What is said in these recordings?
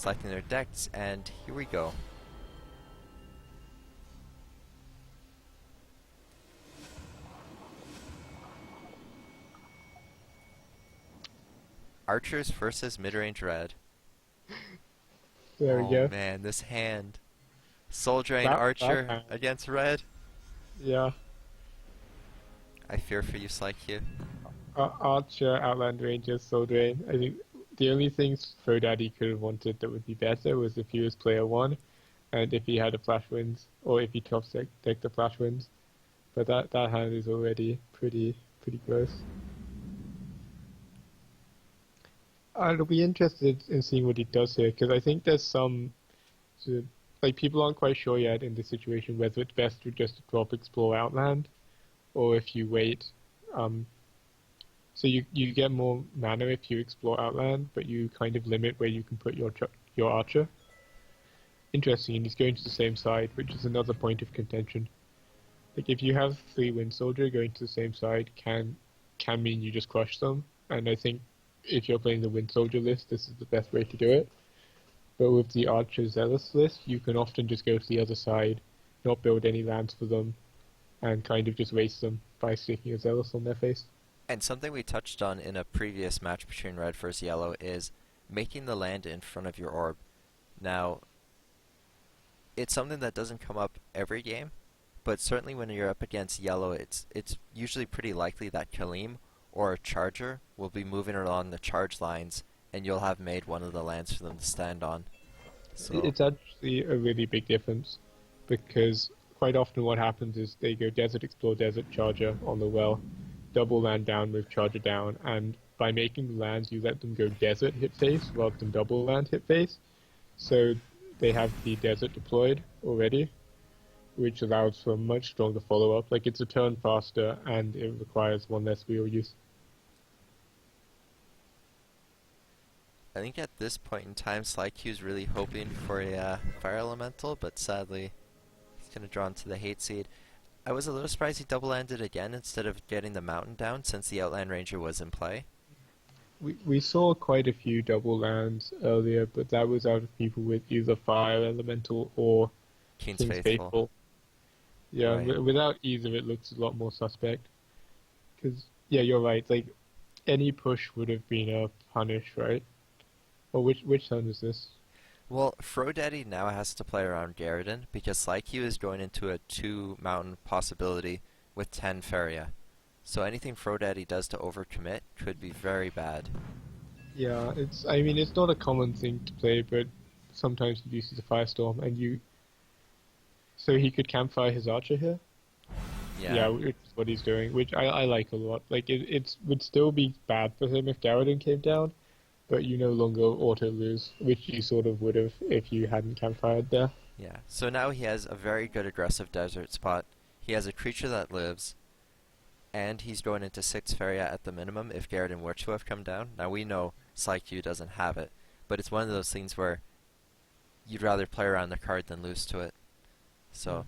selecting their decks, and here we go. Archers versus mid-range red. There we Oh go. man, this hand. Soldier and That Archer hand. against red. Yeah. I fear for you, SllyQ. Archer, Outland Ranger, Soul Drain. I think the only things Frodaddy could have wanted that would be better was if he was player one, and if he had a Flash Winds, or if he top decked the Flash Winds. But that hand is already pretty close. I'll be interested in seeing what he does here, because I think there's some, sort of- like people aren't quite sure yet in this situation whether it's best to just drop Explore Outland, or if you wait. So you get more mana if you explore Outland, but you kind of limit where you can put your Archer. Interesting, and he's going to the same side, which is another point of contention. Like if you have 3 Wind Soldier going to the same side can mean you just crush them, and I think if you're playing the Wind Soldier list, this is the best way to do it. But with the Archer Zealous list, you can often just go to the other side, not build any lands for them, and kind of just waste them by sticking a Zealous on their face. And something we touched on in a previous match between red versus yellow is making the land in front of your orb. Now, it's something that doesn't come up every game, but certainly when you're up against yellow, it's usually pretty likely that Kaleem or a Charger will be moving along the charge lines, and you'll have made one of the lands for them to stand on. So It's actually a really big difference, because quite often what happens is they go Desert Explore, Desert Charger on the well, double land down, move Charger down, and by making the lands you let them go Desert hit face rather than double land hit face, so they have the Desert deployed already, which allows for a much stronger follow-up. Like it's a turn faster and it requires one less wheel use. I think at this point in time, SllyQ is really hoping for a Fire Elemental, but sadly, he's going to draw into the Hate Seed. I was a little surprised he double-landed again instead of getting the Mountain down, since the Outland Ranger was in play. We saw quite a few double lands earlier, but that was out of people with either Fire Elemental or Keen's King's Faithful. Faithful. Yeah, Right. without either, it looks a lot more suspect. Because, yeah, you're right. Like, any push would have been a punish, right? Or which turn is this? Well, Frodaddy now has to play around Garridan, because SllyQ is going into a 2-mountain possibility with 10 Feria. So anything Frodaddy does to overcommit could be very bad. Yeah, I mean, it's not a common thing to play, but sometimes he uses a Firestorm, and so he could campfire his Archer here? Yeah, which is what he's doing, which I like a lot. Like, it would still be bad for him if Garridan came down, but you no longer auto-lose, which you sort of would have if you hadn't campfired there. Yeah, so now he has a very good aggressive desert spot. He has a creature that lives, and he's going into 6 Feria at the minimum if Garridan were to have come down. Now we know SllyQ doesn't have it, but it's one of those things where you'd rather play around the card than lose to it. So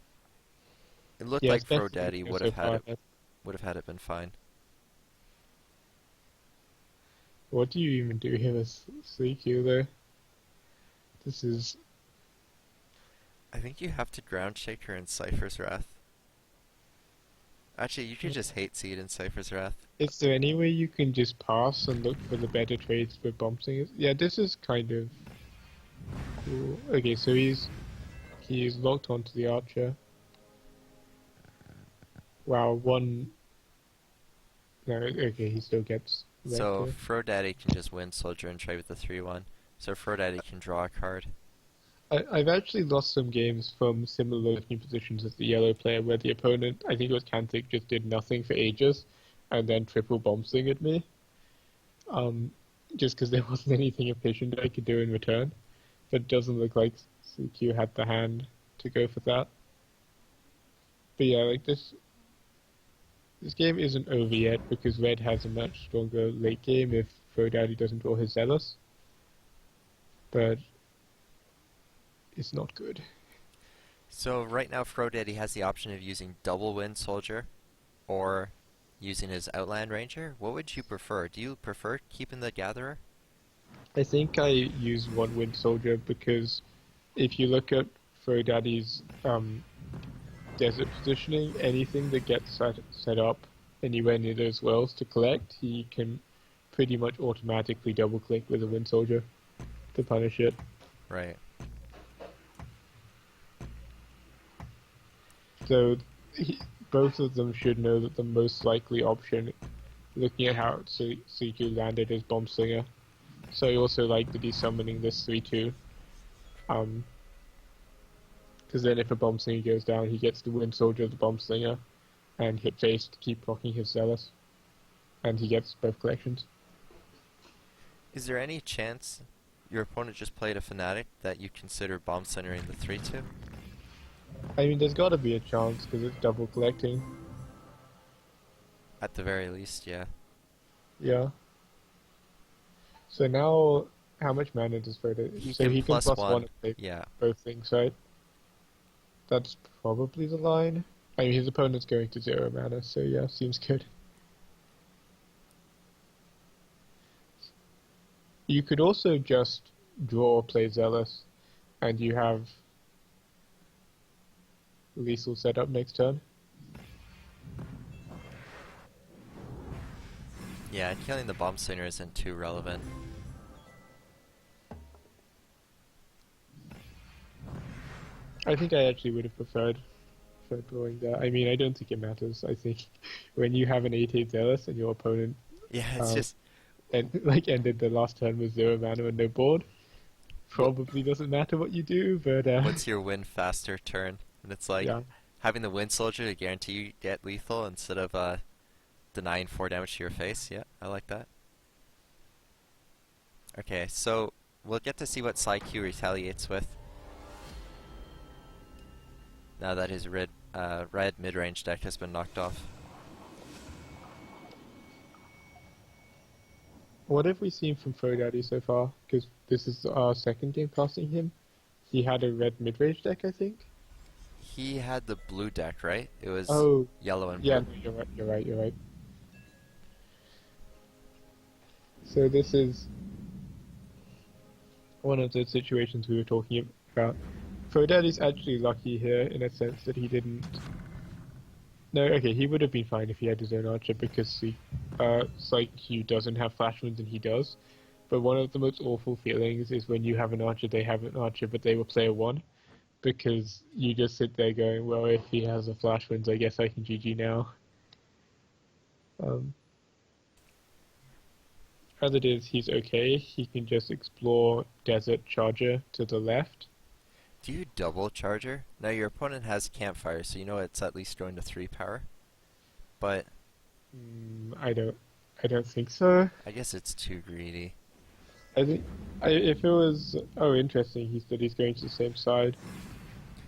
it looked Yeah, like it's best to Frodaddy go would so have had far. it been fine. What do you even do here as SllyQ, though? This is... I think you have to Ground Shaker in Cypher's Wrath. Actually, you could just Hate Seed in Cypher's Wrath. Is there any way you can just pass and look for the better trades for bombing? Yeah, this is kind of cool. Okay, so he's locked onto the Archer. Wow, one... No, okay, he still gets So wrecked Frodaddy can just win Soldier and trade with the 3-1. So Frodaddy can draw a card. I've actually lost some games from similar looking positions as the yellow player, where the opponent, I think it was Kantik, just did nothing for ages, and then triple bombing at me. Just because there wasn't anything efficient I could do in return. But it doesn't look like CQ had the hand to go for that. But yeah, like this game isn't over yet, because Red has a much stronger late game if Frodaddy doesn't draw his Zealous. But it's not good. So right now Frodaddy has the option of using double Wind Soldier or using his Outland Ranger. What would you prefer? Do you prefer keeping the Gatherer? I think I use one Wind Soldier because if you look at Frodaddy's desert positioning, anything that gets set up anywhere near those wells to collect, he can pretty much automatically double click with a Wind Soldier to punish it. Right. So both of them should know that the most likely option, looking at how SllyQ landed, is Bomb Slinger. So I also like that he's summoning this 3-2. Because then if a Bomb Slinger goes down, he gets the Wind Soldier of the Bomb Slinger and hit face to keep blocking his Zealous. And he gets both collections. Is there any chance your opponent just played a Fnatic that you consider bomb centering the 3-2? I mean, there's gotta be a chance because it's double collecting. At the very least, yeah. Yeah. So now, how much mana does Frodaddy? So he can plus one and play yeah. both things, right? That's probably the line. I mean, his opponent's going to 0 mana, so yeah, seems good. You could also just draw or play Zealous, and you have lethal setup next turn. Yeah, and killing the bomb slinger isn't too relevant. I think I actually would have preferred drawing that. I mean, I don't think it matters. I think when you have an 8/8 Zealous and your opponent Yeah, it's just... ended the last turn with 0 mana and no board, probably doesn't matter what you do, but... What's your win faster turn? And it's like, yeah. having the Wind Soldier to guarantee you get lethal instead of denying 4 damage to your face. Yeah, I like that. Okay, so we'll get to see what SllyQ retaliates with now that his red mid-range deck has been knocked off. What have we seen from Frodaddy so far? Because this is our second game casting him. He had a red mid-range deck, I think. He had the blue deck, right? It was yellow and blue. Yeah, you're right. So this is one of those situations we were talking about. Frodaddy's actually lucky here in a sense that he didn't... No, okay, he would have been fine if he had his own archer because SllyQ doesn't have flash wounds and he does. But one of the most awful feelings is when you have an archer, they have an archer, but they were player 1. Because you just sit there going, well, if he has a flash wounds, I guess I can GG now. As it is, he's okay. He can just explore Desert Charger to the left. Do you double Charger? Now your opponent has Campfire, so you know it's at least going to 3 power. But I don't think so. I guess it's too greedy. I think if it was interesting, he said he's going to the same side.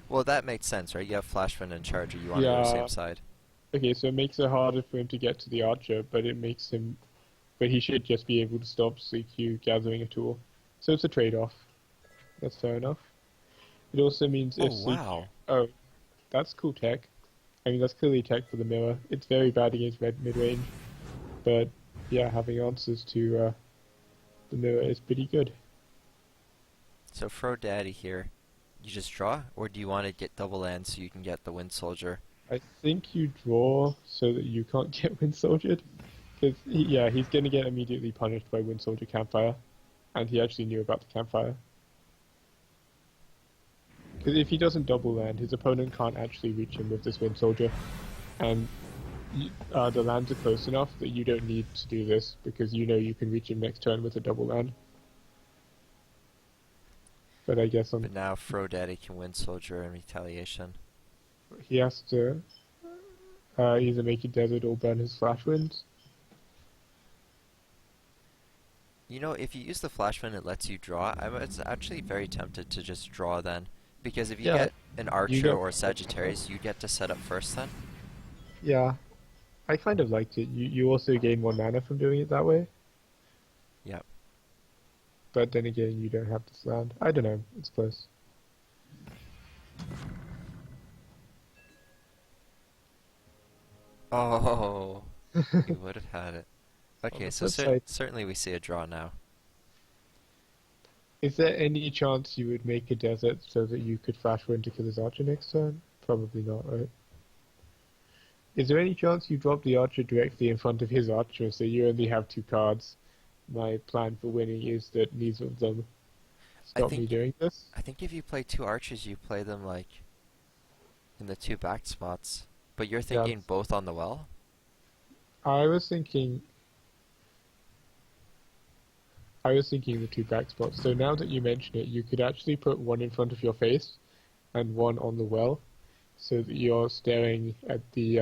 Well, that makes sense, right? You have Flashman and Charger, you want to go to the same side. Okay, so it makes it harder for him to get to the archer, but he should just be able to stop SllyQ gathering a tool. So it's a trade-off. That's fair enough. It also means if wow. Oh, that's cool tech. I mean, that's clearly tech for the mirror. It's very bad against red mid-range, but yeah, having answers to the mirror is pretty good. So Frodaddy here, you just draw, or do you want to get double land so you can get the Wind Soldier? I think you draw so that you can't get Wind Soldiered. Because, he's going to get immediately punished by Wind Soldier Campfire. And he actually knew about the Campfire. Because if he doesn't double land, his opponent can't actually reach him with this Wind Soldier. And the lands are close enough that you don't need to do this, because you know you can reach him next turn with a double land. But I guess But now Frodaddy can Wind Soldier in retaliation. He has to either make a desert or burn his flash winds. You know, if you use the Flash Wind, it lets you draw. I'm actually very tempted to just draw then. Because if you get an Archer or Sagittarius, you get to set up first then. Yeah. I kind of liked it. You also gain 1 mana from doing it that way. Yep. But then again, you don't have this land. I don't know. It's close. Oh, he would have had it. Okay, so certainly we see a draw now. Is there any chance you would make a desert so that you could flash one to kill his archer next turn? Probably not, right? Is there any chance you drop the archer directly in front of his archer so you only have two cards? My plan for winning is that neither of them I stop me think doing this. I think if you play two archers, you play them like in the two back spots. But you're Yeah, thinking both on the well? I was thinking the two back spots. So now that you mention it, you could actually put one in front of your face and one on the well, so that you're staring at the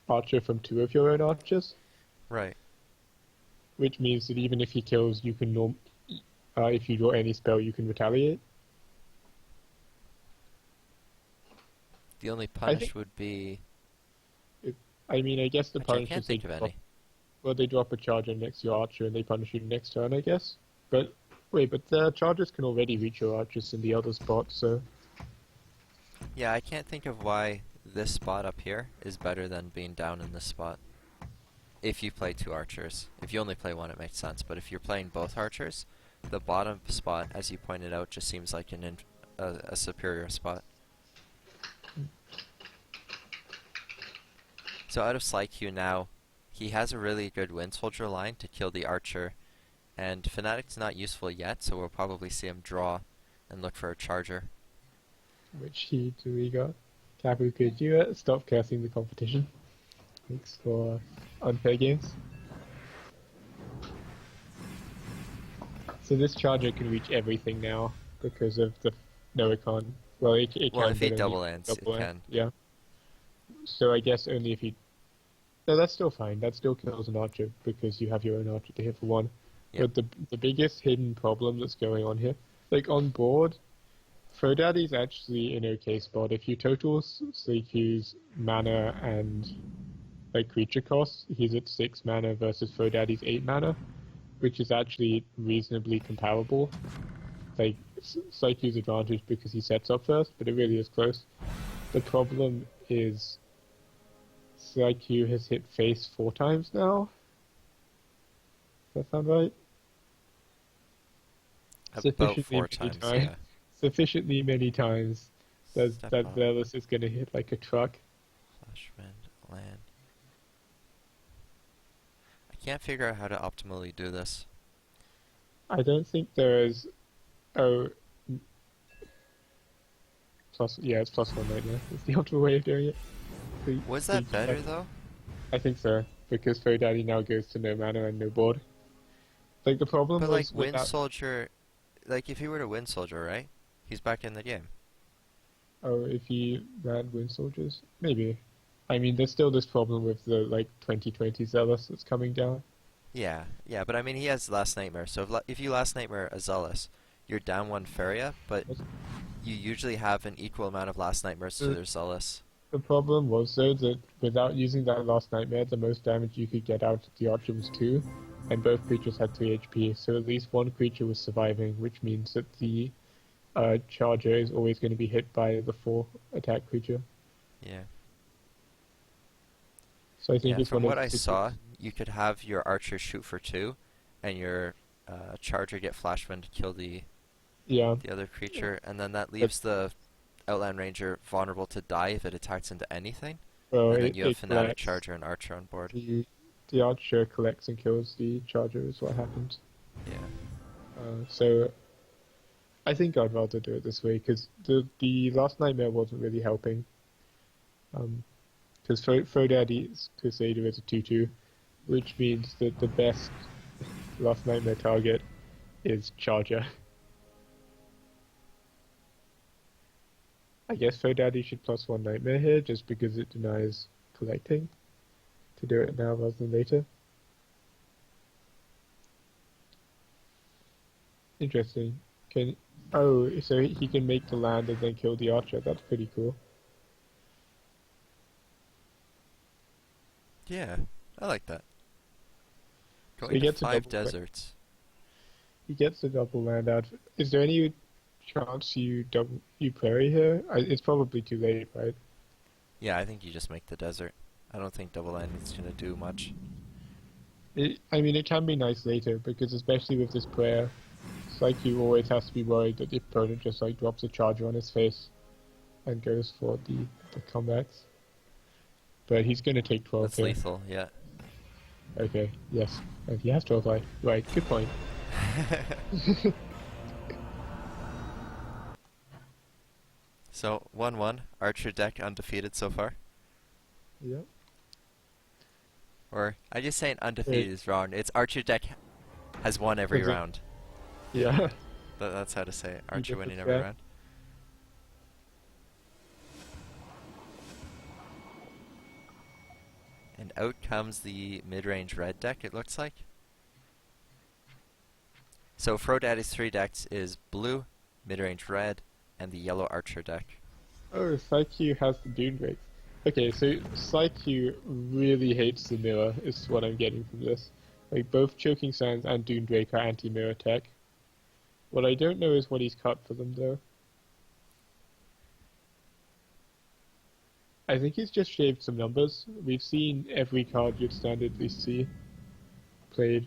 archer from two of your own archers. Right. Which means that even if he kills, you can if you draw any spell, you can retaliate. The only I punish think. would be... I mean, I guess the Actually, I punish can't is they think of any. well, they drop a charger next to your archer and they punish you next turn, I guess. But wait, but the chargers can already reach your archers in the other spot, so Yeah, I can't think of why this spot up here is better than being down in this spot. If you play two archers. If you only play one, it makes sense. But if you're playing both archers, the bottom spot, as you pointed out, just seems like a superior spot. So out of SllyQ now, he has a really good Wind Soldier line to kill the archer, and Fanatic's not useful yet, so we'll probably see him draw and look for a charger. which he do we got? Capu, could you stop cursing the competition? Thanks for unfair games. So this charger can reach everything now because of the no, it can't. Well, it Well, can, if but he only double lands, it double land. can. Yeah. So I guess only if he. No, that's still fine. That still kills an archer because you have your own archer to hit for one. Yep. But the biggest hidden problem that's going on here, like on board, Frodaddy's actually an okay spot. If you total SllyQ's mana and like creature costs, he's at 6 mana versus Frodaddy's 8 mana, which is actually reasonably comparable. Like SllyQ's advantage because he sets up first, but it really is close. The problem is SllyQ has hit face 4 times now. Does that sound right? About 4 times, yeah. Sufficiently many times that Step that up. Zealous is going to hit like a truck. Flash, wind, land. I can't figure out how to optimally do this. I don't think there is. Oh, it's plus one right now. It's the optimal way of doing it. Was that better, though? I think so, because Frodaddy now goes to no mana and no board. Like the problem But, was like, Wind without. Soldier... Like, if he were to Wind Soldier, right? He's back in the game. Oh, if he ran Wind Soldiers, maybe. I mean, there's still this problem with the like 2020 Zealous that's coming down. Yeah, but I mean, he has Last Nightmare, so if you Last Nightmare a Zealous, you're down 1 Feria, but you usually have an equal amount of Last Nightmares to their Zealous. The problem was though that without using that last nightmare, the most damage you could get out of the archer was 2, and both creatures had 3 HP, so at least one creature was surviving, which means that the charger is always going to be hit by the 4 attack creature. Yeah. So I think Yeah, it's from one what of I saw, you could have your archer shoot for 2, and your charger get flash wind to kill the other creature, and then that leaves the Outland Ranger vulnerable to die if it attacks into anything, well, and then you have it Fanatic, collects. Charger, and Archer on board. The archer collects and kills the charger is what happens. Yeah. So I think I'd rather do it this way because the last nightmare wasn't really helping. Because Frodaddy's Crusader is a 2/2, which means that the best last nightmare target is charger. I guess Frodaddy should plus 1 nightmare here just because it denies collecting. To do it now rather than later. Interesting. So he can make the land and then kill the archer. That's pretty cool. Yeah, I like that. So Going he to gets a 5 double deserts. He gets the double land out. Is there any chance you prairie here? It's probably too late, right? Yeah, I think you just make the desert. I don't think double land is going to do much. I mean, it can be nice later because especially with this prayer, SllyQ always has to be worried that the opponent just like drops a charger on his face and goes for the comebacks. But he's going to take 12 That's here. lethal, yeah. Okay, yes. And he has 12 life. Right, good point. So 1-1, Archer deck undefeated so far. Yep. Or I just saying undefeated is wrong. It's Archer deck has won every Is it? round. Yeah. That's how to say it. Archer get winning the every chat. round. And out comes the mid-range red deck, it looks like. So Frodaddy's 3 decks is blue, mid-range red, and the yellow Archer deck. Oh, SllyQ has the Dune Breaks. Okay, so SllyQ really hates the mirror, is what I'm getting from this. Like, both Choking Sands and Dune Drake are anti-mirror tech. What I don't know is what he's cut for them, though. I think he's just shaved some numbers. We've seen every card you'd standardly see played.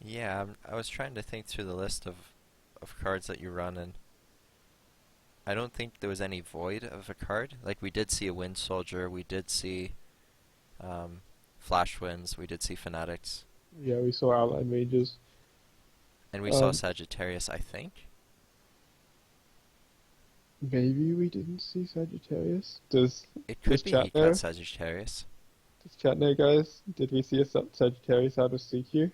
Yeah, I was trying to think through the list of cards that you run, and I don't think there was any void of a card. Like, we did see a Wind Soldier, we did see Flash Winds, we did see Fanatics. Yeah, we saw Outline Ranges. And we saw Sagittarius, I think. Maybe we didn't see Sagittarius. It could be he chat know? cut Sagittarius. Does chat know, guys? Did we see a Sagittarius out of CQ?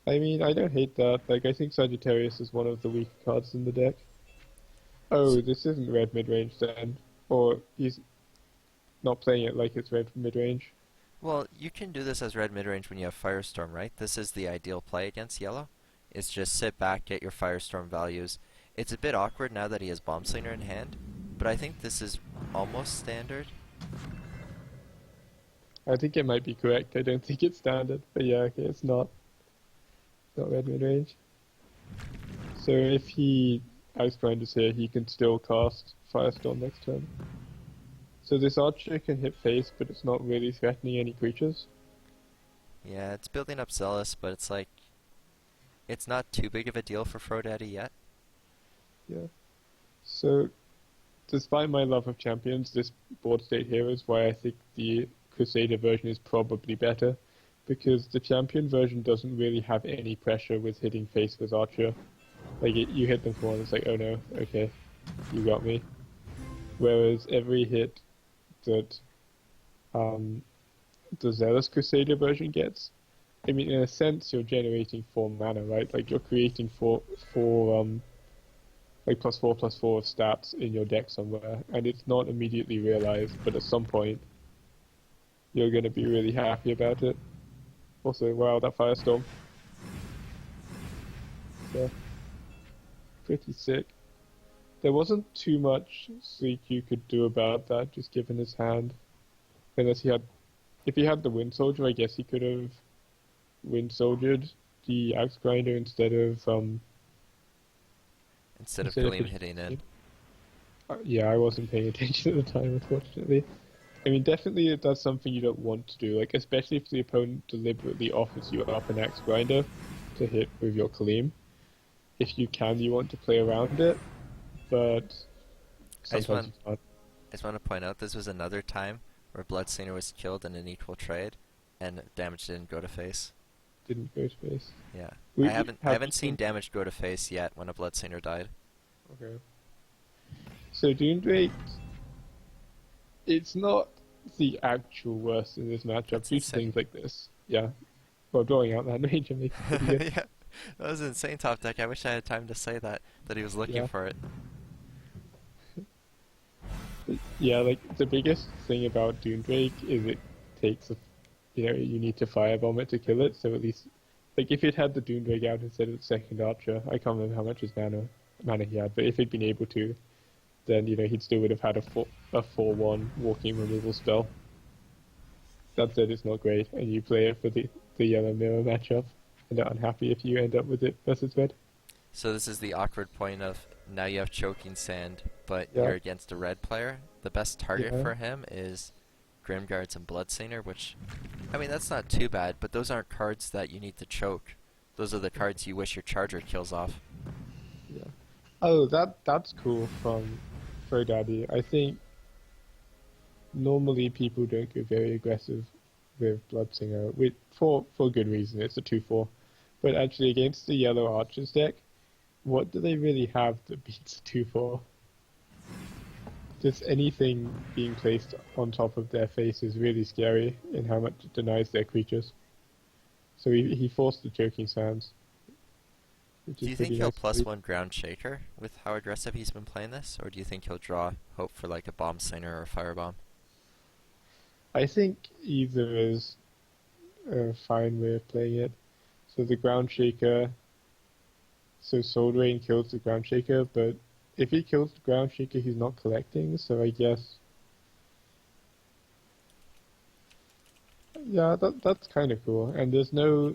I mean, I don't hate that. Like, I think Sagittarius is one of the weaker cards in the deck. Oh, this isn't red mid-range then. Or he's not playing it like it's red mid-range. Well, you can do this as red mid-range when you have Firestorm, right? This is the ideal play against yellow. It's just sit back, get your Firestorm values. It's a bit awkward now that he has Bomb Slinger in hand, but I think this is almost standard. I think it might be correct. I don't think it's standard. But yeah, okay, it's not. Not red mid-range. So if he Icegrinder's here, he can still cast Firestorm next turn. So this Archer can hit face, but it's not really threatening any creatures. Yeah, it's building up Zealous, but it's like, it's not too big of a deal for Frodaddy yet. Yeah. So, despite my love of champions, this board state here is why I think the Crusader version is probably better. Because the champion version doesn't really have any pressure with hitting face with Archer. Like, you hit them for one, it's like, oh no, okay, you got me. Whereas every hit that the Zealous Crusader version gets, I mean, in a sense, you're generating 4 mana, right? Like, you're creating four like +4/+4 of stats in your deck somewhere, and it's not immediately realized, but at some point, you're going to be really happy about it. Also, wow, that Firestorm. So, pretty sick. There wasn't too much SllyQ could do about that, just given his hand. Unless he had... If he had the Wind Soldier, I guess he could have Wind Soldiered the Axe Grinder instead of Gleam hitting in. Yeah, I wasn't paying attention at the time, unfortunately. I mean, definitely that's something you don't want to do, like, especially if the opponent deliberately offers you up an Axe Grinder to hit with your Kaleem. If you can, you want to play around it, but sometimes you I just want to point out this was another time where Bloodsinger was killed in an equal trade, and damage didn't go to face. didn't go to face. Yeah, I haven't seen damage go to face yet when a Bloodsinger died. Okay. So Dune Drake, it's not the actual worst in this matchup. These things like this, yeah. Well, drawing out that range and making it pretty good. Yeah, that was an insane top deck. I wish I had time to say that he was looking for it. Yeah, like, the biggest thing about Dune Drake is it takes you need to firebomb it to kill it, so at least, like, if it had the Dune Drake out instead of the second Archer, I can't remember how much his mana he had, but if he'd been able to, then, he still would have had a 4/1 walking removal spell. That said, it's not great, and you play it for the yellow mirror matchup, and are unhappy if you end up with it versus red. So this is the awkward point of, now you have Choking Sand, but Yeah. you're against a red player. The best target for him is Grimguards and Bloodsinger, which, I mean, that's not too bad, but those aren't cards that you need to choke. Those are the cards you wish your charger kills off. Yeah. Oh, that's cool from Frodaddy. I think normally people don't go very aggressive with Bloodsinger, for good reason. It's a 2/4. But actually against the yellow Archers deck, what do they really have that beats a 2/4? Just anything being placed on top of their face is really scary in how much it denies their creatures. So he forced the choking sounds. Do you think he'll +1 Ground Shaker with how aggressive he's been playing this? Or do you think he'll draw hope for like a Bomb Singer or a Firebomb? I think either is a fine way of playing it. So the Ground Shaker, so Soul Drain kills the Ground Shaker, but if he kills the Ground Shaker, he's not collecting, so I guess... Yeah, that's kind of cool. And there's no...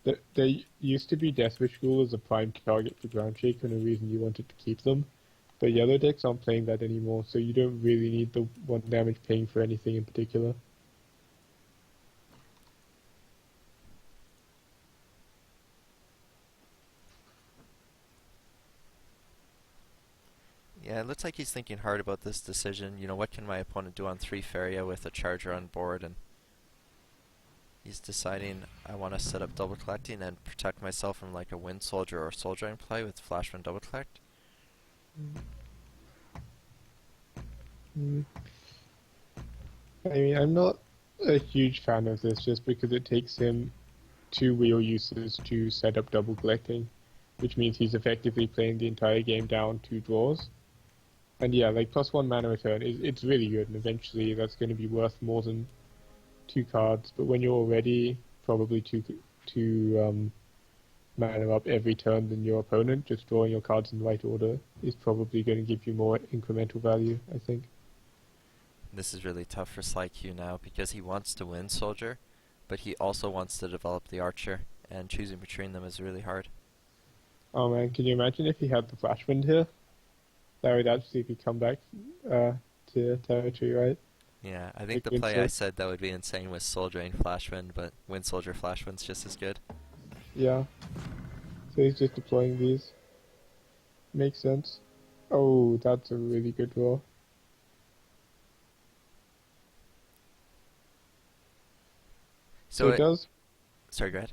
There used to be Deathwish Ghoul as a prime target for Ground Shaker, and a reason you wanted to keep them. But yellow decks aren't playing that anymore, so you don't really need the 1 damage ping for anything in particular. Yeah, it looks like he's thinking hard about this decision. You know, what can my opponent do on 3 Feria with a charger on board? And he's deciding I want to set up double collecting and protect myself from like a Wind Soldier or Soul Drain play with Flashman double collect. I mean, I'm not a huge fan of this just because it takes him 2 wheel uses to set up double collecting, which means he's effectively playing the entire game down 2 draws. And yeah, like +1 mana return, it's really good, and eventually that's going to be worth more than 2 cards. But when you're already probably two mana up every turn than your opponent, just drawing your cards in the right order is probably going to give you more incremental value, I think. This is really tough for SllyQ now because he wants to win Soldier, but he also wants to develop the Archer, and choosing between them is really hard. Oh man, can you imagine if he had the Flashwind here? That would actually be comeback to territory, right? Yeah, I think the play I said that would be insane was Soul Drain Flashwind, but Wind Soldier Flashwind's just as good. Yeah. So he's just deploying these. Makes sense. Oh, that's a really good draw. So it does... Sorry, go ahead.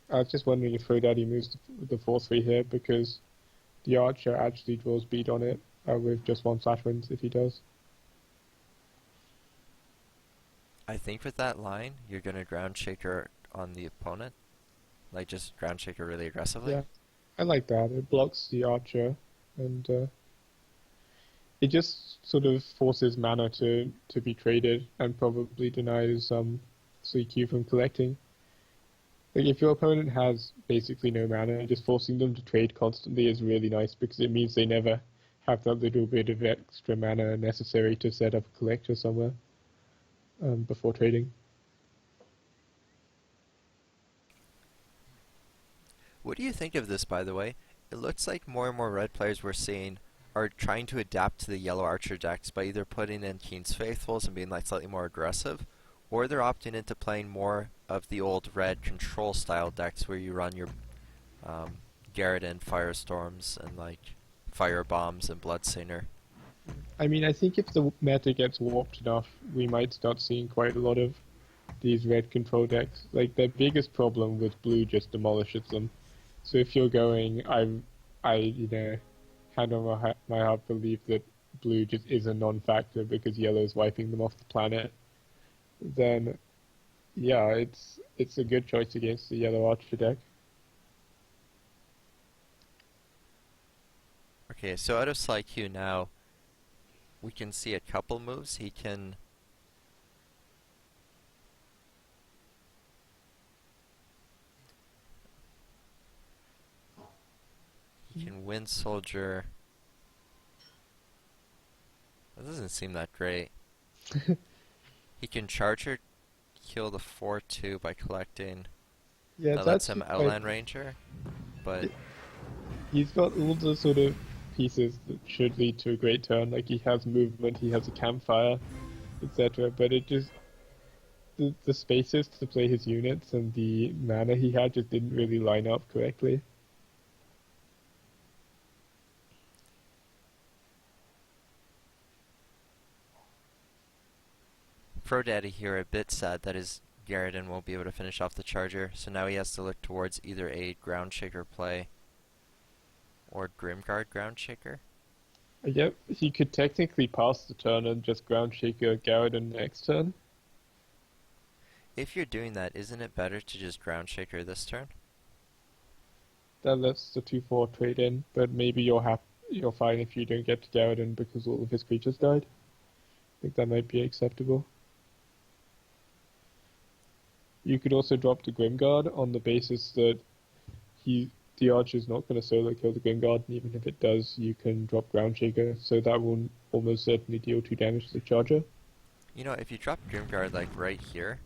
I was just wondering if Frodaddy moves the 4/3 here, because the Archer actually draws beat on it with just 1 Flashwind if he does. I think with that line, you're going to Ground Shaker on the opponent. Like, just Ground Shaker really aggressively. Yeah, I like that. It blocks the Archer, and it just sort of forces mana to be traded, and probably denies SllyQ from collecting. Like, if your opponent has basically no mana, just forcing them to trade constantly is really nice, because it means they never have that little bit of extra mana necessary to set up a collector somewhere before trading. What do you think of this, by the way? It looks like more and more red players we're seeing are trying to adapt to the yellow Archer decks by either putting in Keen's Faithfuls and being like slightly more aggressive, or they're opting into playing more of the old red control style decks where you run your Garrett and Firestorms and like Fire Bombs and Bloodsinger. I mean, I think if the meta gets warped enough, we might start seeing quite a lot of these red control decks. Like, their biggest problem with blue just demolishes them. So if you're going, I you know, hand on my heart believe that blue just is a non-factor because yellow's wiping them off the planet, then yeah, it's a good choice against the yellow Archer deck. Okay, so out of SllyQ now, we can see a couple moves. He can Wind Soldier. That doesn't seem that great. He can Charger, kill the 4/2 by collecting. Yeah, that lets him Outland Ranger, but he's got all the sort of pieces that should lead to a great turn. Like, he has movement, he has a campfire, etc. But it just the spaces to play his units and the mana he had just didn't really line up correctly. Frodaddy here a bit sad that his Garridan won't be able to finish off the charger, so now he has to look towards either a Ground Shaker play or Grimguard Ground Shaker. Yep, he could technically pass the turn and just Ground Shaker Garridan next turn. If you're doing that, isn't it better to just Ground Shaker this turn? That lets the 2/4 trade in, but maybe you're fine if you don't get to Garridan because all of his creatures died. I think that might be acceptable. You could also drop the Grimguard on the basis that the Archer's not going to solo kill the Grimguard, and even if it does, you can drop Ground Shaker, so that will almost certainly deal 2 damage to the Charger. You know, if you drop Grimguard like right here,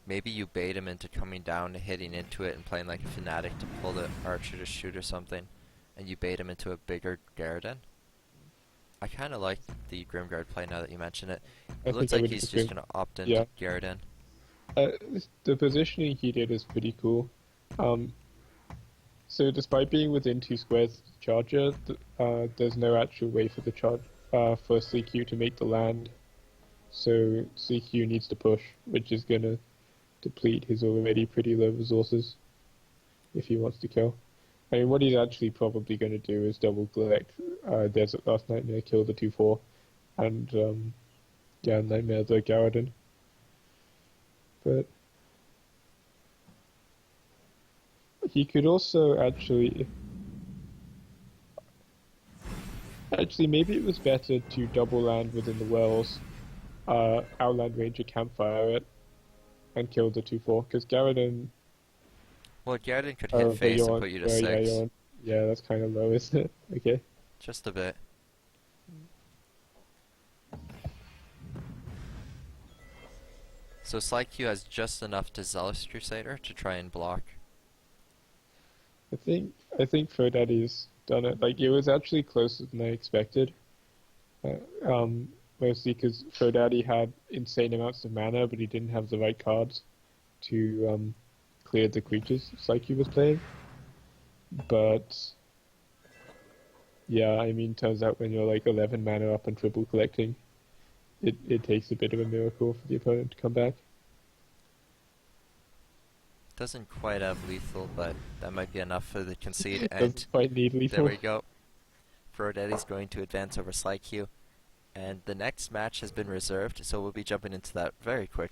maybe you bait him into coming down, hitting into it, and playing like a Fanatic to pull the Archer to shoot or something, and you bait him into a bigger Garridan. I kind of like the Grimguard play now that you mention it. It looks like he's just going to opt into Garridan. The positioning he did is pretty cool. So despite being within 2 squares of the Charger, there's no actual way for the for SllyQ to make the land. So SllyQ needs to push, which is going to deplete his already pretty low resources if he wants to kill. I mean, what he's actually probably going to do is double collect Desert Last Nightmare, kill the 2/4, and Nightmare the Garridan. But he could also actually maybe it was better to double land within the wells, Outland Ranger Campfire it, and kill the 2/4, because Garridan... Well, Garridan could hit face and put you to 6. Yeah, that's kind of low, isn't it? Okay. Just a bit. So SllyQ has just enough to Zealous Crusader to try and block. I think Frodaddy's done it. Like, it was actually closer than I expected. Mostly because Frodaddy had insane amounts of mana, but he didn't have the right cards to clear the creatures SllyQ was playing. But yeah, I mean, turns out when you're like 11 mana up and triple collecting, it takes a bit of a miracle for the opponent to come back. Doesn't quite have lethal, but that might be enough for the concede. And doesn't quite need lethal. There we go. Frodaddy's going to advance over SllyQ. And the next match has been reserved, so we'll be jumping into that very quickly.